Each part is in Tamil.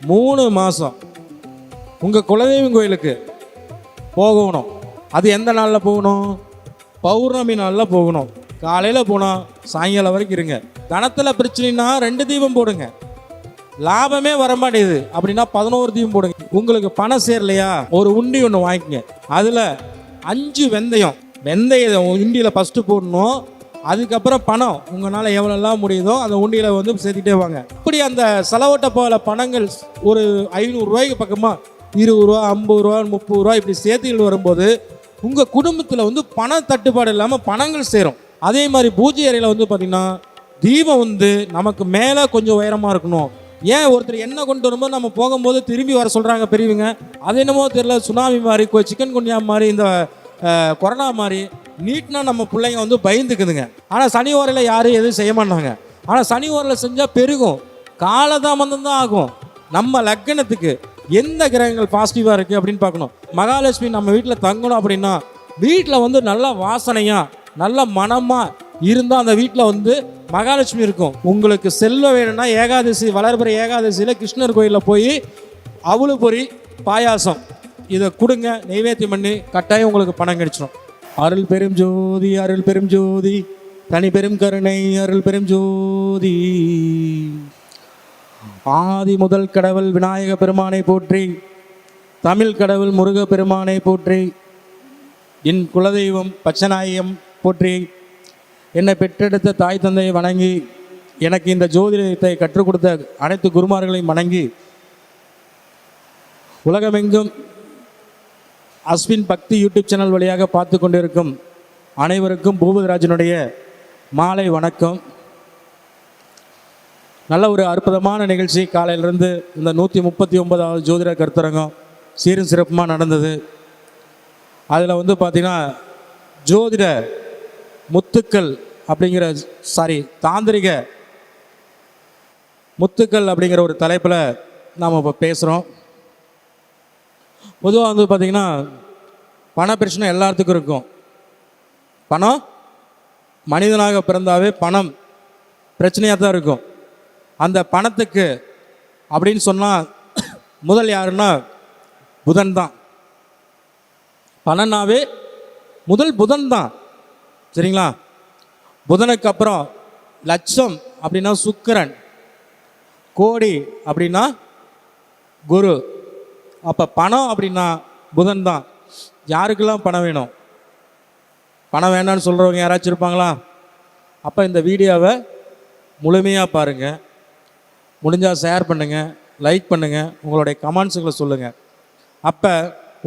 3 மாதம் உங்கள் குலதெய்வம் கோயிலுக்கு போகணும். அது எந்த நாளில் போகணும்? பௌர்ணமி நாளில் போகணும். காலையில் போனால் சாயங்காலம் வரைக்கும் இருங்க. கணத்தில் பிரச்சனைனா 2 தீபம் போடுங்க. லாபமே வரமாட்டேது அப்படின்னா 11 தீபம் போடுங்க. உங்களுக்கு பணம் சேரலையா, ஒரு உண்டி ஒன்று வாங்கிக்கங்க. அதில் 5 வெந்தயம் உண்டியில் ஃபஸ்ட்டு போடணும். அதுக்கப்புறம் பணம் உங்களால் எவ்வளோலாம் முடியுதோ அந்த உண்டியில் சேர்த்துட்டே வாங்க. இப்படி அந்த செலவட்ட போல பணங்கள் ஒரு 500 ரூபாய்க்கு பக்கமாக 20 ரூபா, 50 ரூபா, 30 ரூபா இப்படி சேர்த்துக்கிட்டு வரும்போது உங்கள் குடும்பத்தில் பண தட்டுப்பாடு இல்லாமல் பணங்கள் சேரும். அதே மாதிரி பூஜை அறையில் பார்த்திங்கன்னா தீபம் நமக்கு மேலே கொஞ்சம் உயரமாக இருக்கணும். ஏன் ஒருத்தர் எண்ணெய் கொண்டு வரும்போது நம்ம போகும்போது திரும்பி வர சொல்கிறாங்க பெரியவங்க. அது என்னமோ தெரியல, சுனாமி மாதிரி, சிக்கன் குன்யா மாதிரி, இந்த கொரோனா மாதிரி நீட்னா நம்ம பிள்ளைங்க பயந்துக்குதுங்க. ஆனால் சனி ஓரையில் யாரும் எதுவும் செய்ய மாட்டாங்க. ஆனால் சனி ஓரையில் செஞ்சால் பெருகும், காலதாமதம் தான் ஆகும். நம்ம லக்னத்துக்கு எந்த கிரகங்கள் பாசிட்டிவாக இருக்குது அப்படின்னு பார்க்கணும். மகாலட்சுமி நம்ம வீட்டில் தங்கணும் அப்படின்னா வீட்டில் நல்ல வாசனையாக நல்ல மனமாக இருந்தால் அந்த வீட்டில் மகாலட்சுமி இருக்கும். உங்களுக்கு செல்வ வேணும்னா ஏகாதசி, வளர்பிற ஏகாதசியில் கிருஷ்ணர் கோயிலில் போய் அவளு பொரி பாயாசம் இதை கொடுங்க, நைவேத்தியம் பண்ணி கட்டாயம் உங்களுக்கு பணம் கிடைச்சிடும். அருள் பெரும் ஜோதி, அருள் பெரும் ஜோதி, தனி பெரும் கருணை, அருள் பெரும் ஜோதி. ஆதி முதல் கடவுள் விநாயக பெருமானை போற்றி, தமிழ் கடவுள் முருக பெருமானை போற்றி, என் குலதெய்வம் பச்சநாயகம் போற்றி, என்னை பெற்றெடுத்த தாய் தந்தையை வணங்கி எனக்கு இந்த ஜோதிடத்தை கற்றுக் கொடுத்த அனைத்து குருமார்களையும் வணங்கி உலகமெங்கும் அஸ்வின் பக்தி யூடியூப் சேனல் வழியாக பார்த்து கொண்டிருக்கும் அனைவருக்கும் பூபதிராஜனுடைய மாலை வணக்கம். நல்ல ஒரு அற்புதமான நிகழ்ச்சி. காலையிலிருந்து இந்த 139வது ஜோதிட கருத்தரங்கம் சீரும் சிறப்புமாக நடந்தது. அதில் பார்த்திங்கன்னா ஜோதிட முத்துக்கள் அப்படிங்கிற தாந்திரிக முத்துக்கள் அப்படிங்கிற ஒரு தலைப்பில் நாம் இப்போ பேசுகிறோம். பொதுவாக பார்த்திங்கன்னா பண பிரச்சனை எல்லாத்துக்கும் இருக்கும். பணம் மனிதனாக பிறந்தாவே பணம் பிரச்சனையாக தான் இருக்கும். அந்த பணத்துக்கு அப்படின்னு சொன்னால் முதல் யாருன்னா புதன் தான். பணம்னாவே முதல் புதன் தான், சரிங்களா? புதனுக்கு அப்புறம் லட்சம் அப்படின்னா சுக்கிரன், கோடி அப்படின்னா குரு. அப்போ பணம் அப்படின்னா புதன் தான். யாருக்கெல்லாம் பணம் வேணும்? பணம் வேண்டான்னு சொல்கிறவங்க யாராச்சும் இருப்பாங்களா? அப்போ இந்த வீடியோவை முழுமையாக பாருங்கள். முடிஞ்சால் ஷேர் பண்ணுங்கள், லைக் பண்ணுங்கள், உங்களுடைய கமெண்ட்ஸுகளை சொல்லுங்கள். அப்போ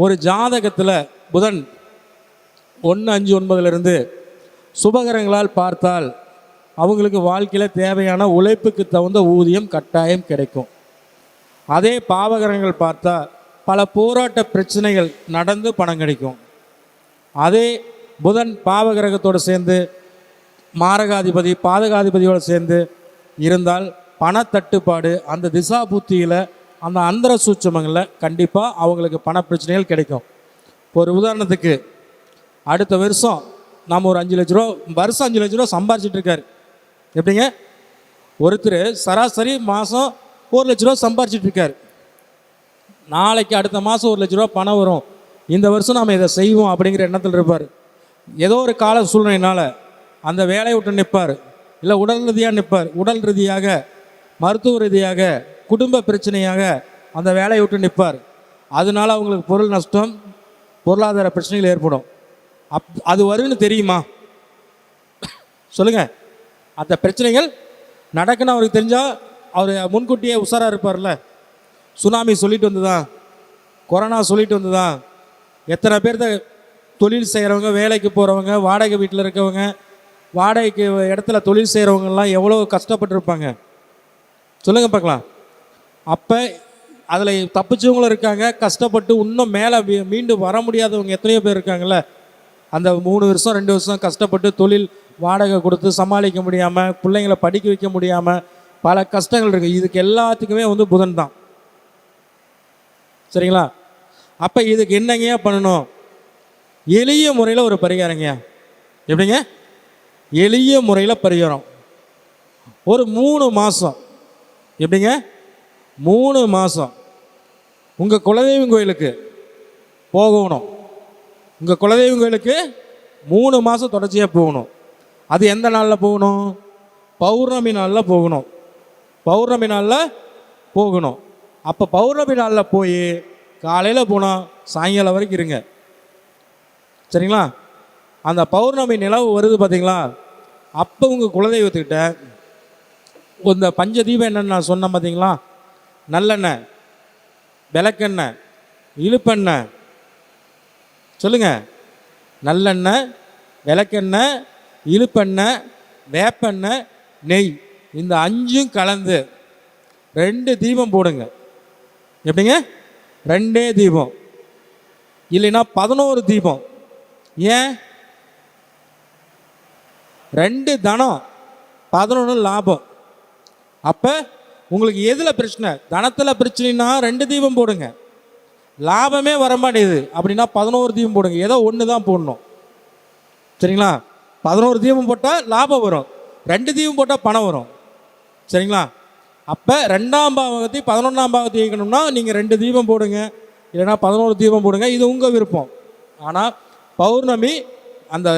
ஒரு ஜாதகத்தில் புதன் 1, 5, 9 சுபகரங்களால் பார்த்தால் அவங்களுக்கு வாழ்க்கையில் தேவையான உழைப்புக்கு தகுந்த ஊதியம் கட்டாயம் கிடைக்கும். அதே பாவகரங்கள் பார்த்தா பல போராட்ட பிரச்சனைகள் நடந்து பணம் கிடைக்கும். அதே புதன் பாவகிரகத்தோடு சேர்ந்து மாரகாதிபதி பாதகாதிபதியோடு சேர்ந்து இருந்தால் பணத்தட்டுப்பாடு, அந்த திசா புத்தியில் அந்த அந்தர சூட்சமங்களில் கண்டிப்பாக அவங்களுக்கு பண பிரச்சனைகள் கிடைக்கும். ஒரு உதாரணத்துக்கு அடுத்த வருஷம் நம்ம ஒரு 5 லட்ச ரூபா, வருஷம் 5 லட்ச ரூபா சம்பாரிச்சிட்டு இருக்காரு. எப்படிங்க? ஒருத்தர் சராசரி மாதம் 1 லட்ச ரூபா சம்பாரிச்சிட்டு இருக்காரு. நாளைக்கு அடுத்த மாதம் 1 லட்ச ரூபா பணம் வரும், இந்த வருஷம் நாம் இதை செய்வோம் அப்படிங்கிற எண்ணத்தில் இருப்பார். ஏதோ ஒரு கால சூழ்நிலையினால் அந்த வேலையை விட்டு நிற்பார், இல்லை உடல் ரீதியாக நிற்பார். உடல் ரீதியாக, மருத்துவ ரீதியாக, குடும்ப பிரச்சனையாக அந்த வேலையை விட்டு நிற்பார். அதனால அவங்களுக்கு பொருள் நஷ்டம், பொருளாதார பிரச்சனைகள் ஏற்படும். அது வரும்னு தெரியுமா? சொல்லுங்கள். அந்த பிரச்சனைகள் நடக்குன்னு அவருக்கு தெரிஞ்சால் அவர் முன்கூட்டியே உஷாராக இருப்பார்ல. சுனாமி சொல்லிட்டு வந்துதான், கொரோனா சொல்லிட்டு வந்துதான். எத்தனை பேர்த்த தொழில் செய்கிறவங்க, வேலைக்கு போகிறவங்க, வாடகை வீட்டில் இருக்கவங்க, வாடகைக்கு இடத்துல தொழில் செய்கிறவங்கெல்லாம் எவ்வளோ கஷ்டப்பட்டுருப்பாங்க சொல்லுங்கள் பார்க்கலாம். அப்போ அதில் தப்பிச்சவங்களும் இருக்காங்க, கஷ்டப்பட்டு இன்னும் மேலே மீண்டு வர முடியாதவங்க எத்தனையோ பேர் இருக்காங்கல்ல. அந்த 3 வருஷம் 2 வருஷம் கஷ்டப்பட்டு தொழில் வாடகை கொடுத்து சமாளிக்க முடியாமல், பிள்ளைங்களை படிக்க வைக்க முடியாமல் பல கஷ்டங்கள் இருக்குது. இதுக்கு எல்லாத்துக்குமே புதன் தான், சரிங்களா? அப்போ இதுக்கு என்னங்கயா பண்ணணும்? எளிய முறையில் ஒரு பரிகாரங்கய்யா. எப்படிங்க? எளிய முறையில் பரிகாரம். ஒரு 3 மாதம். எப்படிங்க? 3 மாதம் உங்கள் குலதெய்வம் கோயிலுக்கு போகணும். உங்கள் குலதெய்வம் கோயிலுக்கு 3 மாதம் தொடர்ச்சியாக போகணும். அது எந்த நாளில் போகணும்? பௌர்ணமி நாளில் போகணும். பௌர்ணமி நாளில் போகணும். அப்போ பௌர்ணமி நாளில் போய் காலையில் போனால் சாயங்காலம் வரைக்கும் இருங்க. சரிங்களா? அந்த பௌர்ணமி நிலவு வருது பார்த்தீங்களா? அப்போ உங்கள் குலதெய்வத்துக்கிட்ட இந்த பஞ்சதீபம் என்னென்னு நான் சொன்னேன் பார்த்தீங்களா? நல்லெண்ணெய், விளக்கெண்ணெய், இழுப்பெண்ணெய், சொல்லுங்கள், நல்லெண்ணெய், விளக்கெண்ணெய், இழுப்பெண்ணெய், வேப்பெண்ணெய், நெய், இந்த 5ம் கலந்து 2 தீபம் போடுங்க. எப்படிங்க? 2 தீபம், இல்லைன்னா 11 தீபம். ஏன்? 2 தனம், 11 லாபம். அப்போ உங்களுக்கு எதில் பிரச்சனை? தனத்தில் பிரச்சனைனா 2 தீபம் போடுங்க. லாபமே வர மாட்டேங்குது அப்படின்னா 11 தீபம் போடுங்க. ஏதோ ஒன்று தான் போடணும். சரிங்களா? 11 தீபம் போட்டால் லாபம் வரும், 2 தீபம் போட்டால் பணம் வரும். சரிங்களா? அப்போ 2ஆம் பாவகத்தை 11ஆம் பாவத்தை வைக்கணும்னா நீங்கள் 2 தீபம் போடுங்க, இல்லைன்னா 11 தீபம் போடுங்க. இது உங்கள் விருப்பம். ஆனால் பௌர்ணமி அந்த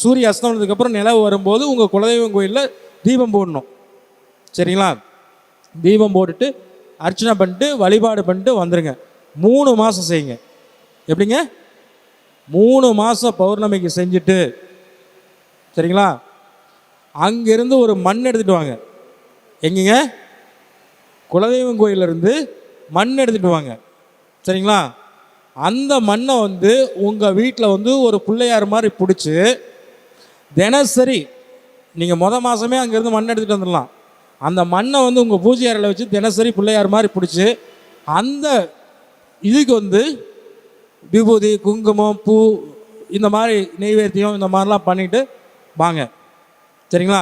சூரிய அஸ்தமனத்துக்கு நிலவு வரும்போது உங்கள் குலதெய்வம் கோயிலில் தீபம் போடணும். சரிங்களா? தீபம் போட்டுட்டு அர்ச்சனை பண்ணிட்டு வழிபாடு பண்ணிட்டு வந்துடுங்க. 3 மாதம் செய்யுங்க. எப்படிங்க? 3 மாதம் பௌர்ணமிக்கு செஞ்சுட்டு, சரிங்களா, அங்கேருந்து ஒரு மண் எடுத்துகிட்டு வாங்க. எங்கேங்க? குலதெய்வம் கோயிலிருந்து மண் எடுத்துகிட்டு வாங்க. சரிங்களா? அந்த மண்ணை உங்கள் வீட்டில் ஒரு பிள்ளையார் மாதிரி பிடிச்சி தினசரி நீங்கள் மாதமே அங்கேருந்து மண் எடுத்துகிட்டு வந்துடலாம். அந்த மண்ணை உங்கள் பூஜை அறையில் வச்சு தினசரி பிள்ளையார் மாதிரி பிடிச்சி அந்த இதுக்கு விபூதி, குங்குமம், பூ, இந்த மாதிரி நெய்வேத்தியம் இந்த மாதிரிலாம் பண்ணிவிட்டு வாங்க. சரிங்களா?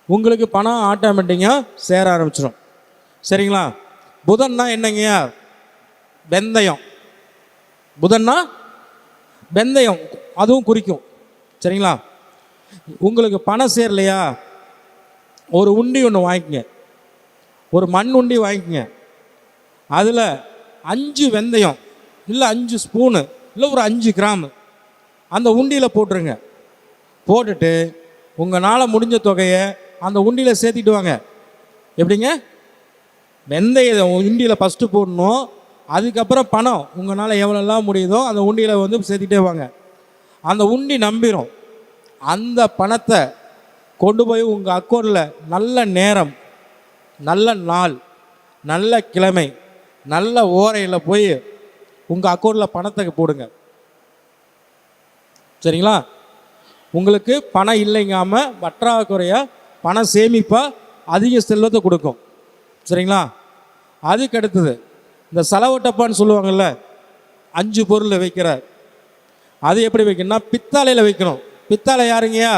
உங்களுக்கு பணம் ஆட்டோமேட்டிக்காக சேர ஆரம்பிச்சிடும். சரிங்களா? புதன்னா என்னங்கய்யா? வெந்தயம். புதன்னா வெந்தயம், அதுவும் குறிக்கும். சரிங்களா? உங்களுக்கு பணம் சேரலையா? ஒரு உண்டி ஒன்று வாங்கிக்கங்க, ஒரு மண் உண்டி வாங்கிக்கங்க. அதில் 5 வெந்தயம், இல்லை 5 ஸ்பூனு, இல்லை ஒரு 5 கிராம் அந்த உண்டியில் போட்டுருங்க. போட்டுட்டு உங்களால் முடிஞ்ச தொகையை அந்த உண்டியில் சேர்த்திட்டு வாங்க. எப்படிங்க? வெந்தய உண்டியில் ஃபஸ்ட்டு போடணும், அதுக்கப்புறம் பணம் உங்களால் எவ்வளோலாம் முடியுதோ அந்த உண்டியில் சேர்த்திட்டே வாங்க. அந்த உண்டி நம்பிடும். அந்த பணத்தை கொண்டு போய் உங்கள் அக்கௌண்ட்டில் நல்ல நேரம், நல்ல நாள், நல்ல கிழமை, நல்ல ஓரையில் போய் உங்கள் அக்கௌண்ட்டில் பணத்தை போடுங்க. சரிங்களா? உங்களுக்கு பணம் இல்லைங்காமல் பற்றாக்குறையாக பணம் சேமிப்பாக அதிக செல்வத்தை கொடுக்கும். சரிங்களா? அதுக்கு அடுத்தது இந்த செலவட்டப்பான்னு சொல்லுவாங்கள்ல, 5 பொருள் வைக்கிறார். அது எப்படி வைக்கணும்னா பித்தாளையில் வைக்கணும். பித்தாளை யாருங்கய்யா?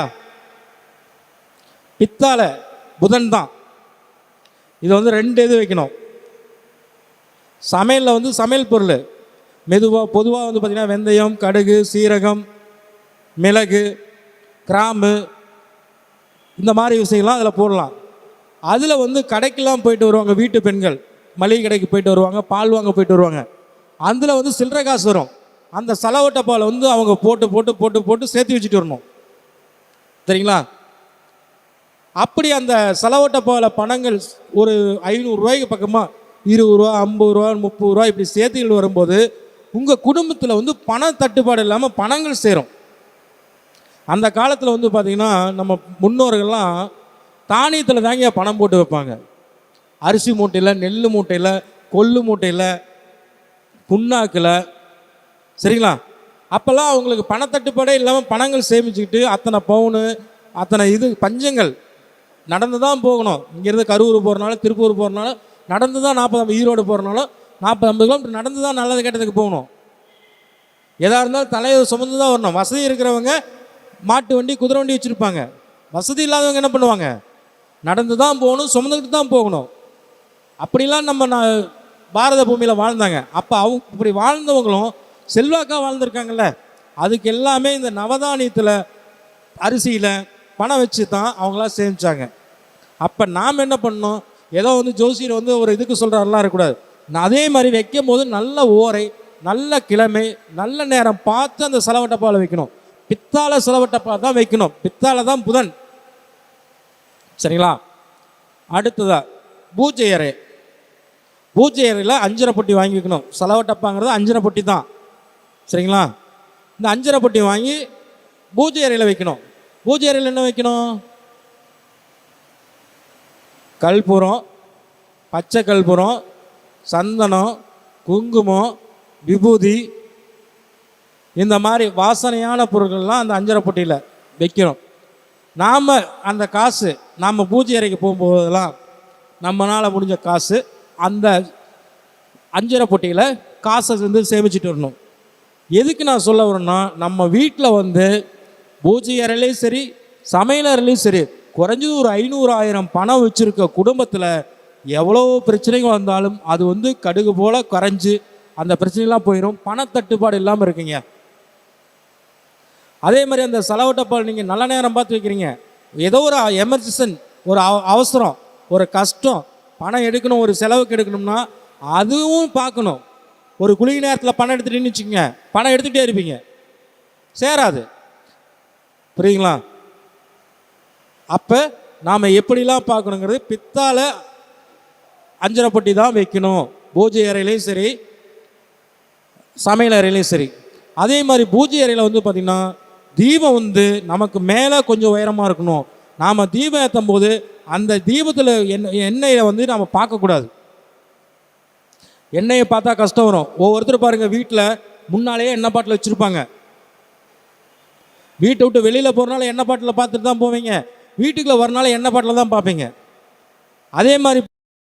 பித்தாளை புதன் தான். இது 2 இது வைக்கணும். சமையலில் சமையல் பொருள் மெதுவாக பொதுவாக பார்த்திங்கன்னா வெந்தயம், கடுகு, சீரகம், மிளகு, கிராம்பு, இந்த மாதிரி விஷயங்கள்லாம் அதில் போடலாம். அதில் கடைக்கெல்லாம் போயிட்டு வருவாங்க வீட்டு பெண்கள், மளிகை கடைக்கு போயிட்டு வருவாங்க, பால் வாங்க போயிட்டு வருவாங்க. அதில் சில்லறை காசு வரும். அந்த செலவட்ட பாலை அவங்க போட்டு போட்டு போட்டு போட்டு சேர்த்து வச்சுட்டு வரணும். சரிங்களா? அப்படி அந்த செலவட்ட பாலை பணங்கள் ஒரு 500 ரூபாய்க்கு பக்கமாக 20 ரூபா, 50 ரூபா, 30 ரூபா இப்படி சேர்த்துக்கிட்டு வரும்போது உங்கள் குடும்பத்தில் பண தட்டுப்பாடு இல்லாமல் பணங்கள் சேரும். அந்த காலத்தில் பார்த்திங்கன்னா நம்ம முன்னோர்கள்லாம் தானியத்தில் தாங்க பணம் போட்டு வைப்பாங்க. அரிசி மூட்டையில், நெல் மூட்டையில், கொள்ளு மூட்டையில், புண்ணாக்கில். சரிங்களா? அப்போல்லாம் அவங்களுக்கு பணத்தட்டுப்பாடே இல்லாமல் பணங்கள் சேமிச்சுக்கிட்டு அத்தனை பவுனு, அத்தனை இது பஞ்சங்கள் நடந்து தான் போகணும். இங்கேருந்து கரூர் போகிறனால, திருப்பூர் போகிறனால நடந்து தான் 40, ஈரோடு போகிறனால 40-50 கிலோமீட்டர் நடந்து தான் நல்லது கெட்டதுக்கு போகணும். எதாக இருந்தாலும் தலையை சுமந்து தான் வரணும். வசதி இருக்கிறவங்க மாட்டு வண்டி, குதிரை வண்டி வச்சுருப்பாங்க. வசதி இல்லாதவங்க என்ன பண்ணுவாங்க? நடந்து தான் போகணும், சுமந்துக்கிட்டு தான் போகணும். அப்படிலாம் நம்ம பாரத பூமியில் வாழ்ந்தாங்க. அப்போ இப்படி வாழ்ந்தவங்களும் செல்வாக்காக வாழ்ந்துருக்காங்கல்ல, அதுக்கு எல்லாமே இந்த நவதானியத்தில், அரிசியில் பணம் வச்சு தான் அவங்களாம் சேமித்தாங்க. அப்போ நாம் என்ன பண்ணோம்? ஏதோ வந்து ஜோசியர் வந்து ஒரு இதுக்கு சொல்கிறாரெலாம் இருக்கக்கூடாது. நான் அதே மாதிரி வைக்கும் போது நல்ல ஓரை, நல்ல கிழமை, நல்ல நேரம் பார்த்து அந்த செலவு டப்பாவில் வைக்கணும். பித்தாளை செலவு டப்பா தான் வைக்கணும். பித்தாளை தான் புதன். சரிங்களா? அடுத்ததா பூஜை அறை. பூஜை அறையில் அஞ்சரை பொட்டி வாங்கி வைக்கணும். செலவு டப்பாங்கிறது அஞ்சரை பொட்டி தான். சரிங்களா? இந்த அஞ்சரை பொட்டி வாங்கி பூஜை அறையில் வைக்கணும். பூஜை அறையில் என்ன வைக்கணும்? கற்பூரம், பச்சை கற்பூரம், சந்தனம், குங்குமம், விபூதி, இந்த மாதிரி வாசனையான பொருட்கள்லாம் அந்த அஞ்சரை பொட்டியில் வைக்கணும். நாம் அந்த காசு நாம் பூஜை அறைக்கு போகும்போதெல்லாம் நம்மளால் முடிஞ்ச காசு அந்த அஞ்சரை பொட்டியில் காசை வந்து சேமிச்சுட்டு வரணும். எதுக்கு நான் சொல்ல வரேன்னா, நம்ம வீட்டில் வந்து பூஜை அறையிலையும் சரி சமையல் அறையிலையும் சரி குறைஞ்சது ஒரு 500,000 பணம் வச்சுருக்க குடும்பத்தில் எவ்வளோ பிரச்சனைகள் வந்தாலும் அது வந்து கடுகு போல் கரைஞ்சி அந்த பிரச்சனைலாம் போயிடும். பணத்தட்டுப்பாடு இல்லாமல் இருக்குங்க. அதே மாதிரி அந்த செலவு டப்பால் நீங்கள் நல்ல நேரம் பார்த்து வைக்கிறீங்க. ஏதோ ஒரு எமர்ஜென்சி, ஒரு அவசரம், ஒரு கஷ்டம், பணம் எடுக்கணும், ஒரு செலவுக்கு எடுக்கணும்னா அதுவும் பார்க்கணும். ஒரு குளிகை நேரத்தில் பணம் எடுத்துகிட்டுன்னு வச்சுக்கோங்க, பணம் எடுத்துகிட்டே இருப்பீங்க, சேராது. புரியுங்களா? அப்போ நாம் எப்படிலாம் பார்க்கணுங்கிறது பித்தாளை அஞ்சரை பொட்டி தான் வைக்கணும். பூஜை அறையிலையும் சரி சமையல் அறையிலையும் சரி. அதே மாதிரி பூஜை அறையில் வந்து பார்த்திங்கன்னா தீபம் வந்து நமக்கு மேலே கொஞ்சம் உயரமாக இருக்கணும். நாம் தீபம் ஏற்றும் போது அந்த தீபத்தில் எண்ணெயை வந்து நாம் பார்க்கக்கூடாது. எண்ணெயை பார்த்தா கஷ்டம் வரும். ஒவ்வொருத்தர் பாருங்கள் வீட்டில் முன்னாலேயே எண்ணெய் பாட்டில் வச்சுருப்பாங்க. வீட்டை விட்டு வெளியில் போகிறனால எண்ணெய் பாட்டில் பார்த்துட்டு தான் போவீங்க, வீட்டுக்குள்ளே வரனால எண்ணெய் பாட்டில் தான் பார்ப்பீங்க. அதே மாதிரி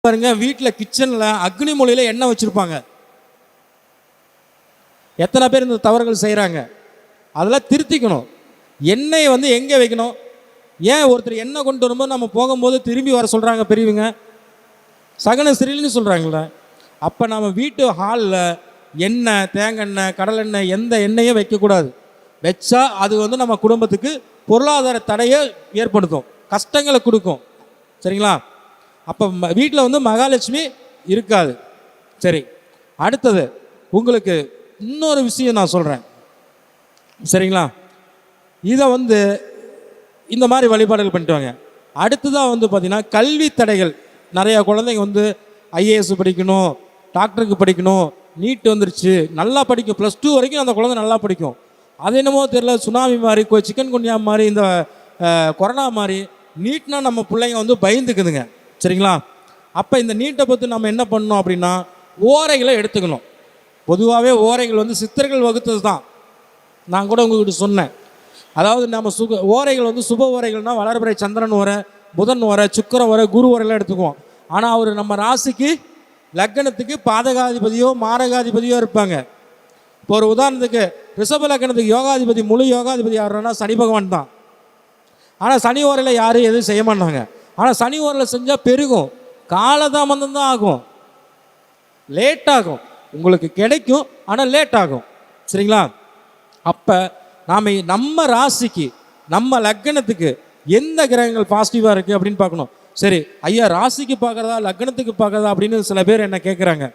பாருங்கள் வீட்டில் கிச்சனில் அக்னி மூலையில் எண்ணெய் வச்சுருப்பாங்க. எத்தனை பேர் இந்த தவறுகள் செய்கிறாங்க? அதெல்லாம் திருத்திக்கணும். எண்ணெயை வந்து எங்கே வைக்கணும்? ஏன் ஒருத்தர் எண்ணெய் கொண்டு வரும்போது நம்ம போகும்போது திரும்பி வர சொல்கிறாங்க பெரியவங்க, சகன சிறில்னு சொல்கிறாங்கள. அப்போ நம்ம வீட்டு ஹாலில் எண்ணெய், தேங்காய், கடலெண்ணெய் எந்த எண்ணெயும் வைக்கக்கூடாது. வச்சா அது வந்து நம்ம குடும்பத்துக்கு பொருளாதார தடையை ஏற்படுத்தும், கஷ்டங்களை கொடுக்கும். சரிங்களா? அப்போ வீட்டில் வந்து மகாலட்சுமி இருக்காது. சரி, அடுத்தது உங்களுக்கு இன்னொரு விஷயம் நான் சொல்கிறேன். சரிங்களா? இதை வந்து இந்த மாதிரி வழிபாடுகள் பண்ணிட்டு வாங்க. அடுத்ததாக வந்து பார்த்திங்கன்னா கல்வி தடைகள். நிறையா குழந்தைங்க வந்து ஐஏஎஸ் படிக்கணும், டாக்டருக்கு படிக்கணும், நீட் வந்துருச்சு, நல்லா படிக்கும், +2 வரைக்கும் அந்த குழந்தை நல்லா படிக்கும். அது என்னமோ தெரியல, சுனாமி மாதிரி, சிக்கன் குன்யா மாதிரி, இந்த கொரோனா மாதிரி நீட்னா நம்ம பிள்ளைங்க வந்து பயந்துக்குதுங்க. சரிங்களா? அப்போ இந்த நீட்டை பற்றி நம்ம என்ன பண்ணணும் அப்படின்னா ஓரைகளை எடுத்துக்கணும். பொதுவாகவே ஓரைகள் வந்து சித்தர்கள் வகுத்தது தான். நான் கூட உங்கள்கிட்ட சொன்னேன். அதாவது நம்ம ஓரைகள் வந்து சுப ஓரைகள்னால் வளர்பிறை சந்திரன் வர, புதன் வர, சுக்கிரன் வர, குரு வரையெல்லாம் எடுத்துக்குவோம். ஆனால் அவர் நம்ம ராசிக்கு லக்னத்துக்கு பாதகாதிபதியோ மாரகாதிபதியோ இருப்பாங்க. இப்போ ஒரு உதாரணத்துக்கு ரிஷப லக்னத்துக்கு யோகாதிபதி, முழு யோகாதிபதி யாருன்னா சனி பகவான் தான். ஆனால் சனி ஓரையில் யாரும் எதுவும் செய்ய மாட்டாங்க. ஆனால் சனி ஓரையில் செஞ்சால் பெருகும், காலதாமதம் தான் ஆகும், லேட் ஆகும். உங்களுக்கு கிடைக்கும், ஆனால் லேட் ஆகும். சரிங்களா? அப்போ நாம் நம்ம ராசிக்கு நம்ம லக்னத்துக்கு எந்த கிரகங்கள் பாசிட்டிவாக இருக்குது அப்படின்னு பார்க்கணும். சரி ஐயா, ராசிக்கு பார்க்குறதா லக்னத்துக்கு பார்க்குறதா அப்படின்னு சில பேர் என்ன கேட்குறாங்க.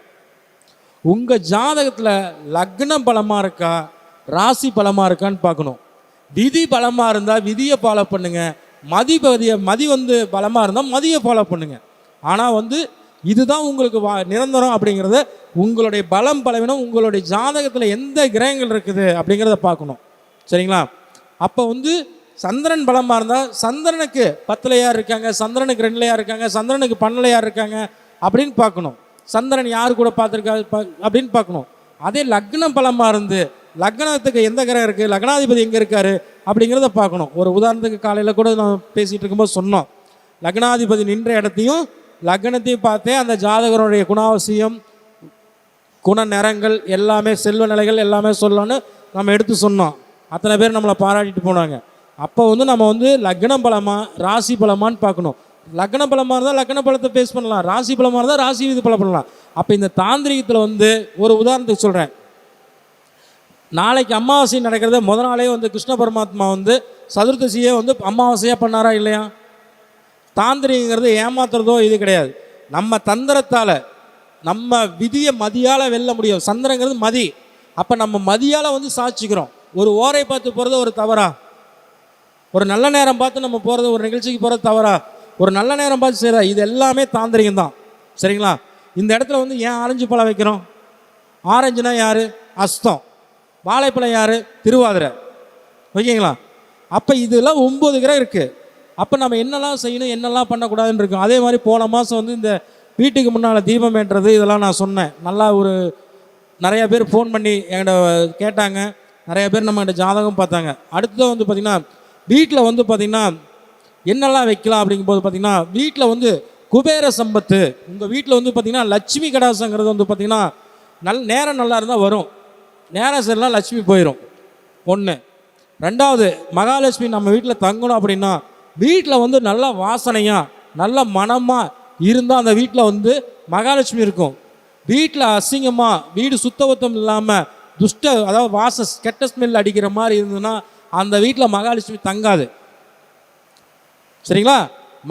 உங்கள் ஜாதகத்தில் லக்னம் பலமாக இருக்கா, ராசி பலமாக இருக்கான்னு பார்க்கணும். விதி பலமாக இருந்தால் விதியை ஃபாலோ பண்ணுங்க, மதி வந்து பலமாக இருந்தால் மதியை ஃபாலோ பண்ணுங்க. ஆனால் வந்து இதுதான் உங்களுக்கு நிரந்தரம் அப்படிங்கிறத உங்களுடைய பலம் பலவீனம் உங்களுடைய ஜாதகத்தில் எந்த கிரகங்கள் இருக்குது அப்படிங்கிறத பார்க்கணும். சரிங்களா? அப்போ வந்து சந்திரன் பலமாக இருந்தால் சந்திரனுக்கு 10ல் யார் இருக்காங்க, சந்திரனுக்கு 2ல் யார் இருக்காங்க, சந்திரனுக்கு 12ல் யார் இருக்காங்க அப்படின்னு பார்க்கணும். சந்திரன் யார் கூட பார்த்துருக்கா அப்படின்னு பார்க்கணும். அதே லக்னம் பலமாக இருந்து லக்னத்துக்கு எந்த கிரகம் இருக்குது, லக்னாதிபதி எங்கே இருக்கார் அப்படிங்கிறத பார்க்கணும். ஒரு உதாரணத்துக்கு காலையில் கூட நான் பேசிகிட்டு இருக்கும்போது சொன்னோம், லக்னாதிபதி நின்ற இடத்தையும் லக்னத்தையும் பார்த்தே அந்த ஜாதகருடைய குணாவசியம், குண நிறங்கள் எல்லாமே, செல்வ நிலைகள் எல்லாமே சொல்லணும்னு நம்ம எடுத்து சொன்னோம். அத்தனை பேர் நம்மளை பாராட்டிட்டு போனாங்க. அப்போ வந்து நம்ம வந்து லக்னம் பலமா ராசி பலமான்னு பார்க்கணும். லக்ன பலமாக இருந்தால் லக்ன பலத்தை பேஸ் பண்ணலாம், ராசி பலமாக இருந்தால் ராசி இது பலம் பண்ணலாம். அப்போ இந்த தாந்திரிகத்தில் வந்து ஒரு உதாரணத்துக்கு சொல்கிறேன். நாளைக்கு அமாவாசை நடக்கிறத முதல் நாளே வந்து கிருஷ்ண பரமாத்மா வந்து சதுர்த்தசியை வந்து அமாவாசையாக பண்ணாரா இல்லையா? தாந்திரிகங்கிறது ஏமாத்துறதோ இது கிடையாது. நம்ம தந்திரத்தால் நம்ம விதியை மதியால் வெல்ல முடியும். சந்திரங்கிறது மதி. அப்போ நம்ம மதியால் வந்து சாட்சிக்கிறோம். ஒரு ஓரை பார்த்து போகிறது ஒரு தவறா? ஒரு நல்ல நேரம் பார்த்து நம்ம போகிறது, ஒரு நிகழ்ச்சிக்கு போகிறது தவறா? ஒரு நல்ல நேரம் பார்த்து செய்கிறா? இது எல்லாமே தாந்திரிகம் தான். சரிங்களா? இந்த இடத்துல வந்து ஏன் ஆரஞ்சு பழம் வைக்கிறோம்? ஆரஞ்சுனா யார்? அஸ்தம். வாழைப்பழம் யார்? திருவாதிரை. ஓகேங்களா? அப்போ இதெல்லாம் 9 கிரகம் இருக்குது. அப்போ நம்ம என்னெல்லாம் செய்யணும், என்னெல்லாம் பண்ணக்கூடாதுன்னு இருக்கும். அதே மாதிரி போன மாதம் வந்து இந்த வீட்டுக்கு முன்னால் தீபம் ஏற்றுறது இதெல்லாம் நான் சொன்னேன். நல்லா நிறைய பேர் ஃபோன் பண்ணி என்கிட்ட கேட்டாங்க. நிறைய பேர் நம்மகிட்ட ஜாதகம் பார்த்தாங்க. அடுத்ததாக வந்து பார்த்திங்கன்னா வீட்டில் வந்து பார்த்திங்கன்னா என்னெல்லாம் வைக்கலாம் அப்படிங்கும்போது பார்த்திங்கன்னா வீட்டில் வந்து குபேர சம்பத்து. உங்கள் வீட்டில் வந்து பார்த்திங்கன்னா லட்சுமி கடாசங்கிறது வந்து பார்த்திங்கன்னா நேரம் நல்லா இருந்தால் வரும். நேரம் சரிலாம் லட்சுமி போயிடும். 1. 2வது, மகாலட்சுமி நம்ம வீட்டில் தங்கணும் அப்படின்னா வீட்டில் வந்து நல்லா வாசனையாக நல்ல மனமாக இருந்தால் அந்த வீட்டில் வந்து மகாலட்சுமி இருக்கும். வீட்டில் அசிங்கமாக வீடு சுத்தபத்தம் இல்லாமல் அதாவது கெட்ட ஸ்மெல் அடிக்கிற மாதிரி இருந்ததுன்னா அந்த வீட்டில் மகாலட்சுமி தங்காது. சரிங்களா?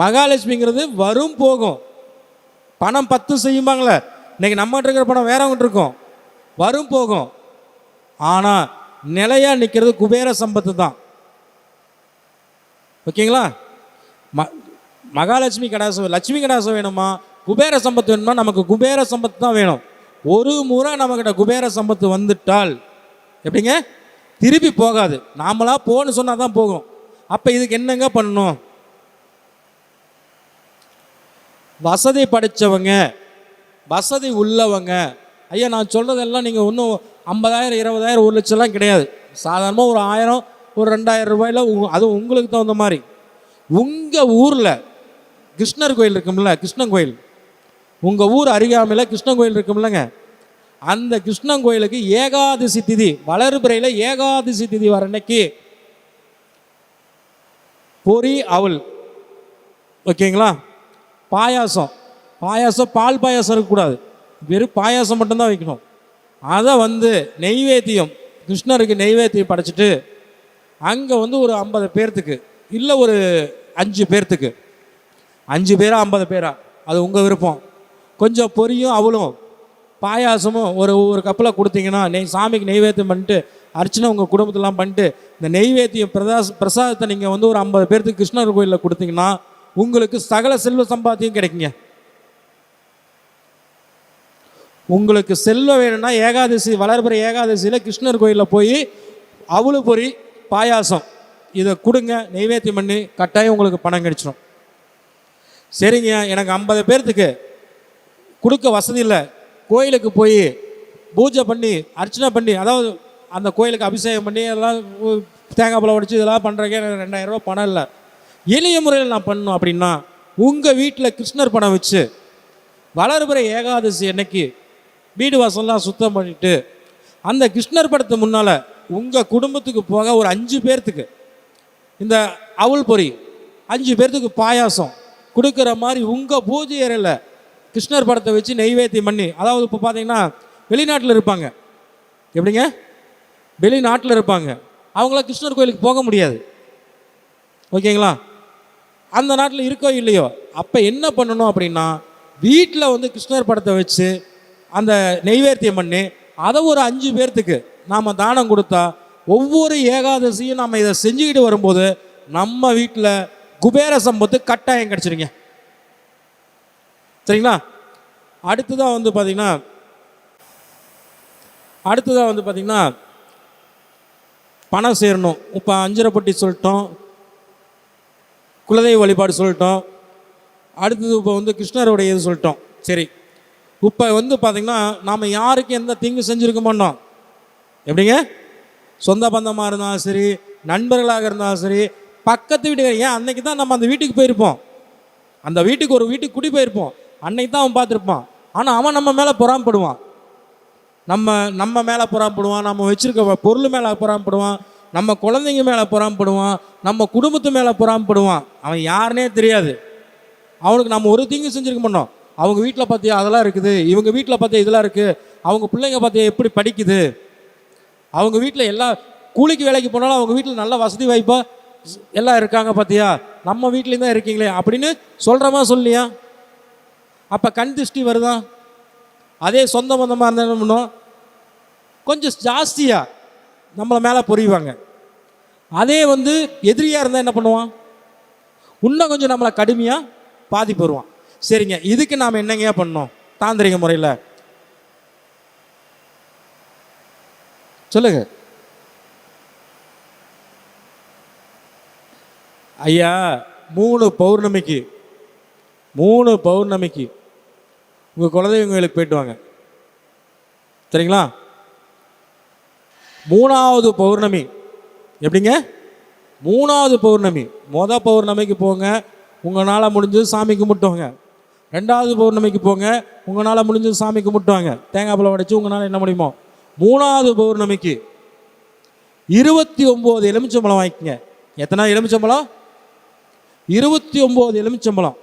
மகாலட்சுமிங்கிறது வரும் போகும். பணம் 10 செய்யுமாங்களே. இன்னைக்கு நம்மகிட்ட இருக்கிற பணம் வேறவங்கிட்ட இருக்கும், வரும் போகும். ஆனால் நிலையாக நிற்கிறது குபேர சம்பத்து தான். ஓகேங்களா? மகாலட்சுமி கடாசம், லட்சுமி கடாசம் வேணுமா, குபேர சம்பத்து வேணுமா? நமக்கு குபேர சம்பத்து தான் வேணும். ஒரு முறை நம்மக்கிட்ட குபேர சம்பத்து வந்துட்டால் எப்படிங்க திருப்பி போகாது. நாமளா போன்னு சொன்னால் தான் போகும். அப்போ இதுக்கு என்னங்க பண்ணணும்? வசதி படைத்தவங்க, வசதி உள்ளவங்க, ஐயா நான் சொல்கிறதெல்லாம் நீங்கள் இன்னும் 50,000 20,000 1 லட்சம்லாம் கிடையாது. சாதாரணமாக ஒரு 1000 ஒரு 2000 ரூபாயில் அதுவும் உங்களுக்கு தகுந்த மாதிரி உங்கள் ஊரில் கிருஷ்ணர் கோயில் இருக்கும்ல, கிருஷ்ணன் கோயில் உங்கள் ஊர் அருகாமையில் கிருஷ்ணன் கோயில் இருக்கும்லங்க, அந்த கிருஷ்ணன் கோயிலுக்கு ஏகாதசி திதி, வளர்பிறையில் ஏகாதசி திதி வர அன்னைக்கு பொரி அவல், ஓகேங்களா, பாயாசம் பால் பாயாசம் இருக்கக்கூடாது, வெறும் பாயாசம் மட்டும்தான் வைக்கணும். அதை வந்து நெய்வேத்தியம், கிருஷ்ணருக்கு நெய்வேத்தியம் படைச்சிட்டு அங்கே வந்து ஒரு 50 பேர்த்துக்கு இல்லை ஒரு 5 பேர்த்துக்கு, 5 பேரா 50 பேரா அது உங்கள் விருப்பம், கொஞ்சம் பொரியும் அவளும் பாயாசமும் ஒரு கப்பில் கொடுத்தீங்கன்னா சாமிக்கு நெய்வேத்தியம் பண்ணிட்டு அர்ச்சனை உங்கள் குடும்பத்தெல்லாம் பண்ணிட்டு இந்த நெய்வேத்தியம் பிரசாதத்தை நீங்கள் வந்து ஒரு 50 பேர்த்துக்கு கிருஷ்ணர் கோயிலில் கொடுத்தீங்கன்னா உங்களுக்கு சகல செல்வ சம்பாத்தியம் கிடைக்குங்க. உங்களுக்கு செல்வம் வேணும்னா ஏகாதசி, வளர்பிறை ஏகாதசியில் கிருஷ்ணர் கோயிலில் போய் அவளு பொரி பாயாசம் இதை கொடுங்க, நெய்வேத்தியம் பண்ணி கட்டாயம் உங்களுக்கு பணம் கிடைச்சிடும். சரிங்க, எனக்கு 50 பேர்த்துக்கு கொடுக்க வசதி இல்லை, கோயிலுக்கு போய் பூஜை பண்ணி அர்ச்சனை பண்ணி, அதாவது அந்த கோயிலுக்கு அபிஷேகம் பண்ணி எல்லாம் தேங்காய் பழம் உடைச்சி இதெல்லாம் பண்ணுறதுக்கே எனக்கு 2000 ரூபா பணம் இல்லை, எளிய முறையில் நான் பண்ணணும் அப்படின்னா உங்கள் வீட்டில் கிருஷ்ணர் பணம் வச்சு வளர்பிறை ஏகாதசி அன்னைக்கு வீடு வாசல்லாம் சுத்தம் பண்ணிவிட்டு அந்த கிருஷ்ணர் படத்து முன்னால் உங்கள் குடும்பத்துக்கு போக ஒரு 5 பேர்த்துக்கு இந்த அவல் பொரி, 5 பேர்த்துக்கு பாயாசம் கொடுக்குற மாதிரி உங்கள் பூஜை அறையில் கிருஷ்ணர் படத்தை வச்சு நெய்வேத்தியம் பண்ணி, அதாவது இப்போ பார்த்தீங்கன்னா வெளிநாட்டில் இருப்பாங்க, எப்படிங்க வெளிநாட்டில் இருப்பாங்க, அவங்களாம் கிருஷ்ணர் கோயிலுக்கு போக முடியாது, ஓகேங்களா, அந்த நாட்டில் இருக்கோ இல்லையோ, அப்போ என்ன பண்ணணும் அப்படின்னா வீட்டில் வந்து கிருஷ்ணர் படத்தை வச்சு அந்த நெய்வேத்தியம் பண்ணி அதை ஒரு 5 பேர்த்துக்கு நாம் தானம் கொடுத்தா ஒவ்வொரு ஏகாதசியும் நம்ம இதை செஞ்சுக்கிட்டு வரும்போது நம்ம வீட்டில் குபேர சம்பத்து கட்டாயம் கிடச்சிருங்க. சரிங்களா? அடுத்ததாக வந்து பார்த்திங்கன்னா பணம் சேரணும். இப்போ அஞ்சரைப்பட்டி சொல்லிட்டோம், குலதெய்வ வழிபாடு சொல்லிட்டோம், அடுத்தது இப்போ வந்து கிருஷ்ணருடைய இது சொல்லிட்டோம். சரி, இப்போ வந்து பார்த்திங்கன்னா நாம் யாருக்கும் எந்த தீங்கு செஞ்சுருக்க மாட்டோம். எப்படிங்க? சொந்த பந்தமாக இருந்தாலும் சரி, நண்பர்களாக இருந்தாலும் சரி, பக்கத்து வீட்டுக்கு, ஏன் அன்னைக்கு தான் நம்ம அந்த வீட்டுக்கு போயிருப்போம், அந்த வீட்டுக்கு ஒரு வீட்டுக்கு குடி போயிருப்போம், அன்னைக்கு தான் அவன் பார்த்துருப்பான். ஆனால் அவன் நம்ம மேலே பொறாமப்படுவான், நம்ம மேலே பொறாமப்படுவான், நம்ம வச்சுருக்க பொருள் மேலே பொறாமப்படுவான், நம்ம குழந்தைங்க மேலே பொறாமப்படுவான், நம்ம குடும்பத்து மேலே பொறாமப்படுவான். அவன் யாருன்னே தெரியாது, அவனுக்கு நம்ம ஒரு தீங்கு செஞ்சுருக்க மாட்டோம். அவங்க வீட்டில் பார்த்தியா அதெல்லாம் இருக்குது, இவங்க வீட்டில் பார்த்தியா இதெல்லாம் இருக்குது, அவங்க பிள்ளைங்க பார்த்தியா எப்படி படிக்குது, அவங்க வீட்டில் எல்லா கூலிக்கு வேலைக்கு போனாலும் அவங்க வீட்டில் நல்ல வசதி வாய்ப்பாக எல்லாம் இருக்காங்க பார்த்தியா, நம்ம வீட்லேயும் தான் இருக்கீங்களே அப்படின்னு சொல்கிறோமா சொல்லியா? அப்போ கண் திருஷ்டி வருதா? அதே சொந்த பந்தமாக இருந்தால் என்ன பண்ணும்? கொஞ்சம் ஜாஸ்தியாக நம்மளை மேலே பொறிவாங்க. அதே வந்து எதிரியாக இருந்தால் என்ன பண்ணுவான்? இன்னும் கொஞ்சம் நம்மளை கடுமையாக பாதிப்பு வருவான். சரிங்க, இதுக்கு நாம் என்னங்க பண்ணோம் தாந்திரிக முறையில் சொல்லுங்க ஐயா. 3 பௌர்ணமிக்கு உங்கள் குலதெய்வம் கோயிலுக்கு போயிட்டு வாங்க. சரிங்களா? 3வது பௌர்ணமி எப்படிங்க? 3வது பௌர்ணமி, பௌர்ணமிக்கு போங்க, உங்களால் முடிஞ்சது சாமி கும்பிட்டுவாங்க. 2வது பௌர்ணமிக்கு போங்க, உங்களால் முடிஞ்சது சாமி கும்பிட்டுவாங்க. தேங்காய் பழம் உடைச்சு உங்களால் என்ன முடியுமோ. 3வது பௌர்ணமிக்கு 29 எலுமிச்சம்பழம் வாங்கிக்கங்க. எத்தனை எலுமிச்சம்பழம்? 29 எலுமிச்சம்பழம்.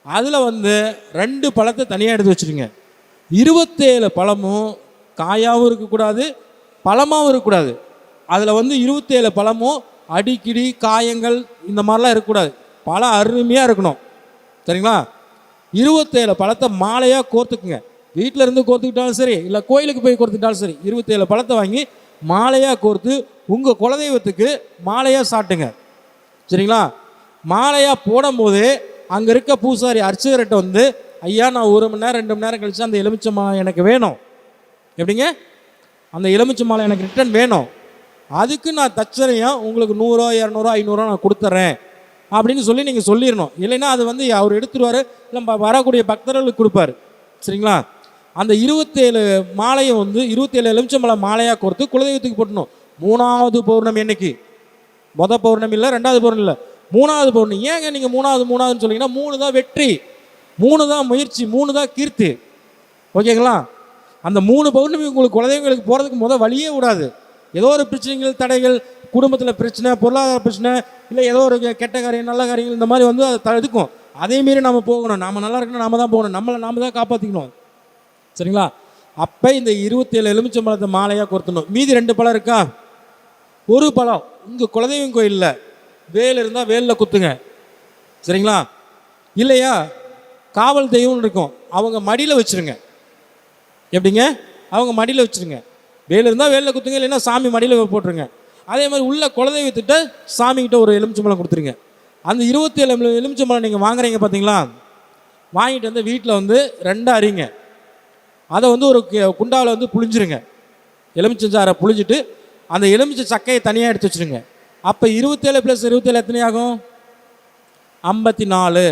அதில் வந்து 2 பழத்தை தனியாக எடுத்து வச்சுருங்க. 27 பழமும் காயாகவும் இருக்கக்கூடாது, பழமாகவும் இருக்கக்கூடாது. அதில் வந்து 27 பழமும் அடிக்கடி காயங்கள் இந்த மாதிரிலாம் இருக்கக்கூடாது. பழம் அருமையாக இருக்கணும். சரிங்களா? 27 பழத்தை மாலையாக கோர்த்துக்குங்க. வீட்டில் இருந்து கோர்த்துக்கிட்டாலும் சரி, இல்லை கோயிலுக்கு போய் கோர்த்துக்கிட்டாலும் சரி, 27 பழத்தை வாங்கி மாலையாக கோர்த்து உங்கள் குலதெய்வத்துக்கு மாலையாக சாட்டுங்க. சரிங்களா? மாலையாக போடும்போது அங்கே இருக்க பூசாரி அர்ச்சகர்கிட்ட வந்து, ஐயா நான் 1 மணி நேரம் 2 மணி நேரம் கழிச்சு அந்த எலுமிச்சை மாலை எனக்கு வேணும். எப்படிங்க? அந்த எலுமிச்சை மாலை எனக்கு ரிட்டர்ன் வேணும். அதுக்கு நான் தச்சனையாக உங்களுக்கு 100, 200, 500 நான் கொடுத்துட்றேன் அப்படின்னு சொல்லி நீங்கள் சொல்லிடணும். இல்லைன்னா அது வந்து அவர் எடுத்துருவார், இல்லை வரக்கூடிய பக்தர்களுக்கு கொடுப்பார். சரிங்களா? அந்த 27 மாலையை வந்து 27 எலுமிச்சம்பழ மாலையாக கோர்த்து குலதெய்வத்துக்கு போட்டணும். 3வது பௌர்ணமி என்னைக்கு? பௌர்ணமி இல்லை, 2வது பௌர்ணமி இல்லை, 3வது பௌர்ணமி. ஏங்க நீங்கள் 3வது சொன்னீங்கன்னா 3 தான் வெற்றி, 3 தான் முயற்சி, 3 தான் கீர்த்தி. ஓகேங்களா? அந்த 3 பௌர்ணமி உங்களுக்கு குலதெய்வங்களுக்கு போகிறதுக்கு வழியே விடாது. ஏதோ ஒரு பிரச்சனைகள், தடைகள், குடும்பத்தில் பிரச்சனை, பொருளாதார பிரச்சனை, இல்லை ஏதோ ஒரு கெட்ட காரியம், நல்ல காரியங்கள், இந்த மாதிரி வந்து அதை தடுக்கும். அதேமாரி நம்ம போகணும். நம்ம நல்லா இருக்கணும், நாம தான் போகணும், நம்மளை நாம தான் காப்பாற்றிக்கணும். சரிங்களா? அப்போ இந்த 27 எலுமிச்சம்பழத்தை மாலையாக கொடுத்தணும். மீதி 2 பழம் இருக்கா? ஒரு பழம் உங்கள் குலதெய்வம் கோயிலில் வேல் இருந்தால் வேலில் குத்துங்க. சரிங்களா? இல்லையா காவல் தெய்வம்னு இருக்கும், அவங்க மடியில் வச்சுருங்க. எப்படிங்க? அவங்க மடியில் வச்சுருங்க. வேல் இருந்தால் வேலில் குத்துங்க, இல்லைன்னா சாமி மடியில் போட்டுருங்க. அதே மாதிரி உள்ள குலதெய்வத்திட்ட சாமிக்கிட்ட ஒரு எலுமிச்சம்பழம் கொடுத்துருங்க. அந்த 27 எலுமிச்சம்பழம் நீங்கள் வாங்குறீங்க பார்த்தீங்களா, வாங்கிட்டு வந்து வீட்டில் வந்து 2 அறிங்க. அதை வந்து ஒரு குண்டாவில் வந்து புளிஞ்சிருங்க. எலுமிச்சஞ்சாரை புளிஞ்சிட்டு அந்த எலுமிச்சை சக்கையை தனியாக எடுத்து வச்சுருங்க. அப்போ 27 + 27 எத்தனை ஆகும்? 54.